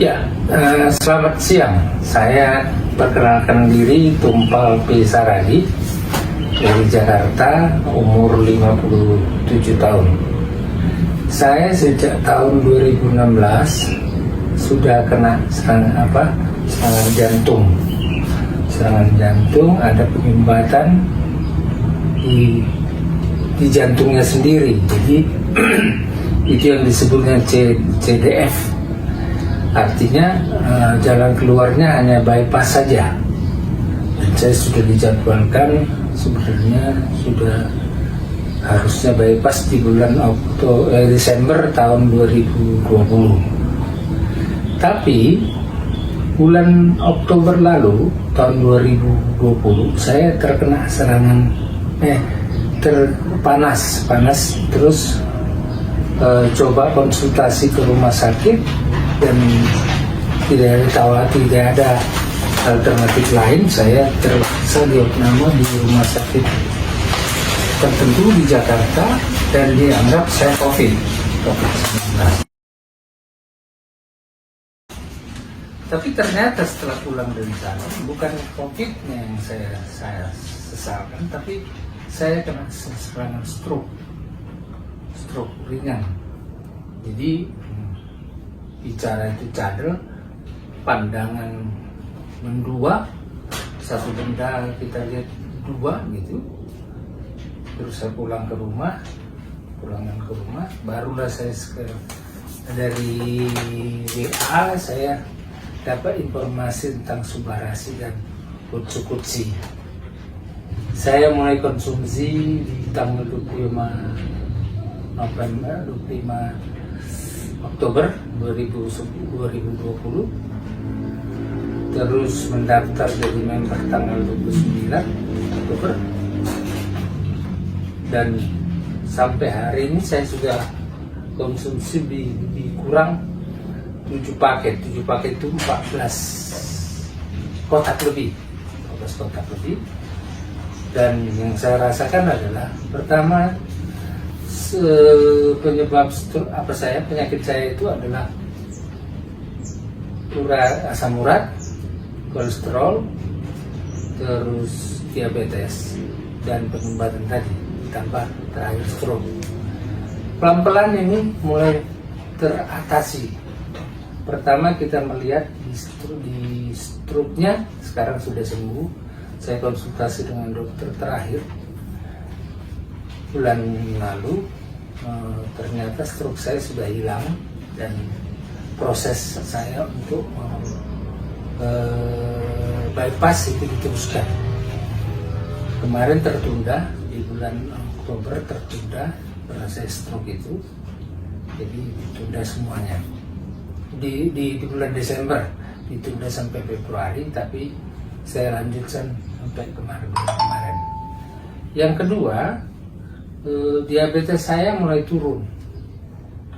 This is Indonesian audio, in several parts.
Ya, selamat siang. Saya perkenalkan diri Tumpal P. Saragi dari Jakarta, umur 57 tahun. Saya sejak tahun 2016 sudah kena serangan jantung. Serangan jantung, ada penyumbatan di jantungnya sendiri. Jadi itu yang disebutnya CDF. Artinya jalan keluarnya hanya bypass saja. Dan saya sudah dijadwalkan, sebenarnya sudah harusnya bypass di bulan Desember tahun 2020. Tapi bulan Oktober lalu tahun 2020 saya terkena serangan panas terus coba konsultasi ke rumah sakit dan tidak ada alternatif lain. Saya terpaksa diopname di rumah sakit tertentu di Jakarta dan dianggap saya COVID-19. Tapi ternyata setelah pulang dari sana, bukan COVID-nya yang saya sesalkan, tapi saya kena serangan stroke ringan. Jadi bicara itu cadel, pandangan mendua, satu benda kita lihat dua gitu. Terus saya pulangan ke rumah, barulah saya dari WA saya dapat informasi tentang Subarasi dan Kutsu. Saya mulai konsumsi di tanggal 25 Oktober 2020, terus mendaftar jadi member tanggal 29 Oktober, dan sampai hari ini saya sudah konsumsi lebih kurang 7 paket itu 14 kotak lebih. Dan yang saya rasakan adalah pertama, penyebab penyakit saya itu adalah asam urat, kolesterol, terus diabetes dan penyumbatan tadi, ditambah terakhir stroke. Pelan-pelan ini mulai teratasi. Pertama kita melihat di stroke-nya sekarang sudah sembuh. Saya konsultasi dengan dokter terakhir bulan lalu, ternyata stroke saya sudah hilang dan proses saya untuk bypass itu diteruskan. Kemarin tertunda, di bulan Oktober tertunda karena saya stroke itu, jadi ditunda semuanya. Di bulan Desember ditunda sampai Februari, tapi saya lanjutkan sampai kemarin. Yang kedua, diabetes saya mulai turun.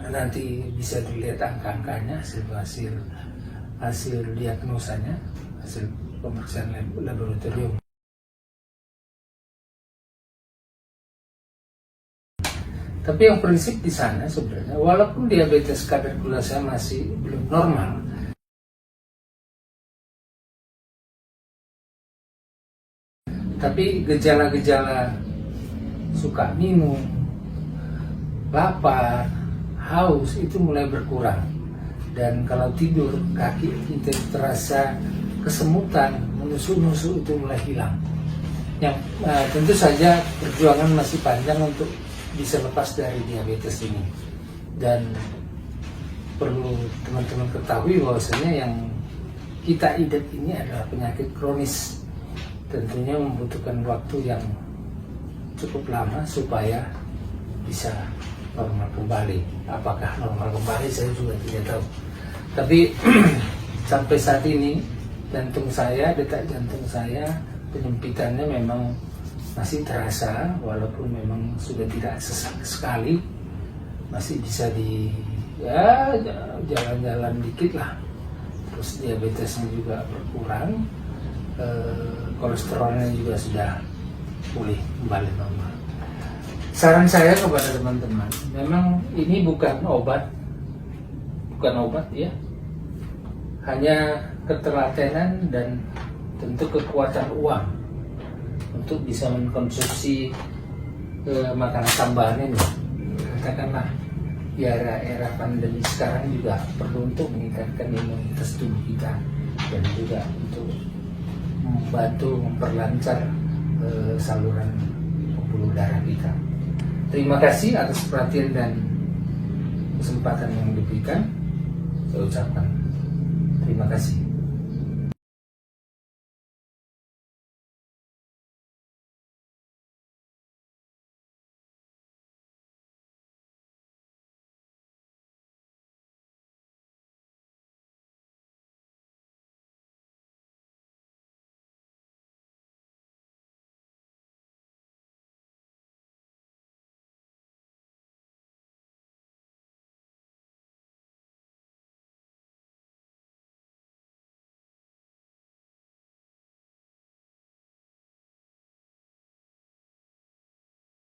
Nanti bisa dilihat angka-angkanya, hasil diagnosanya, hasil pemeriksaan laboratorium. Tapi yang prinsip di sana sebenarnya, walaupun diabetes kadar gula saya masih belum normal, tapi gejala-gejala suka minum, lapar, haus itu mulai berkurang. Dan kalau tidur, kaki kita terasa kesemutan, menusuk-nusuk itu mulai hilang. Yang tentu saja perjuangan masih panjang untuk bisa lepas dari diabetes ini. Dan perlu teman-teman ketahui bahwasanya yang kita idap ini adalah penyakit kronis. Tentunya membutuhkan waktu yang cukup lama supaya bisa normal kembali. Apakah normal kembali saya juga tidak tahu. Tapi sampai saat ini detak jantung saya penyempitannya memang masih terasa, walaupun memang sudah tidak sesak sekali, masih bisa jalan-jalan dikit lah. Terus diabetesnya juga berkurang, kolesterolnya juga sudah pulih kembali normal. Saran saya kepada teman-teman, memang ini bukan obat ya, hanya ketelatenan dan tentu kekuatan uang untuk bisa mengkonsumsi makanan tambahan ini. Katakanlah di era pandemi sekarang juga perlu untuk meningkatkan imunitas tubuh kita dan juga untuk membantu memperlancar saluran pembuluh darah kita. Terima kasih atas perhatian dan kesempatan yang diberikan. Saya ucapkan terima kasih.